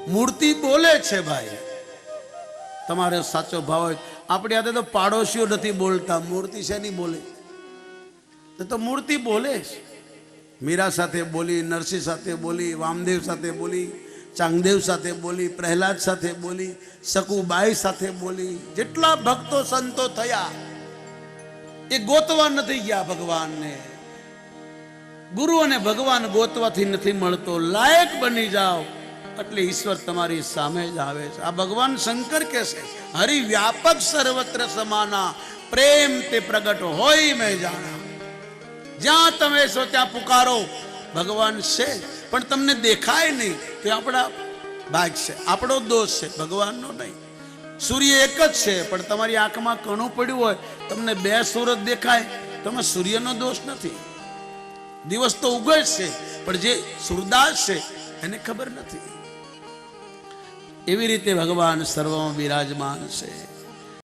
મૂર્તિ બોલે છે ભાઈ, તમારે સાચો ભાવ હોય. આપણે આ તો પાડોશીઓ નથી બોલતા, મૂર્તિ છે નહીં બોલે, તો મૂર્તિ બોલે છે. મીરા સાથે બોલી, નરસિંહ સાથે બોલી, વામદેવ સાથે બોલી, ચાંગદેવ સાથે બોલી, પ્રહલાદ સાથે બોલી, શકુબાઈ સાથે બોલી. જેટલા ભક્તો સંતો થયા એ ગોતવા નથી ગયા ભગવાનને. ગુરુ અને ભગવાન ગોતવાથી નથી મળતો, લાયક બની જાઓ એટલે ઈશ્વર તમારી સામે જ આવે છે. આ ભગવાન શંકર કહે છે, હરિ વ્યાપક સર્વત્ર સમાના, પ્રેમ તે પ્રગટ હોય મેં જાણા. જ્યાં તમે છો ત્યાં પુકારો, ભગવાન છે પણ તમને દેખાય નહીં, તો આપણા ભાગ છે, આપણો દોષ છે, ભગવાનનો નહીં. સૂર્ય એક જ છે પણ તમારી આંખમાં કણું પડ્યું હોય, તમને બે સૂરજ દેખાય, તમે સૂર્યનો દોષ નથી. દિવસ તો ઉગે છે પણ જે સૂરદાસ છે એને ખબર નથી. એવી રીતે ભગવાન સર્વમાં બિરાજમાન છે.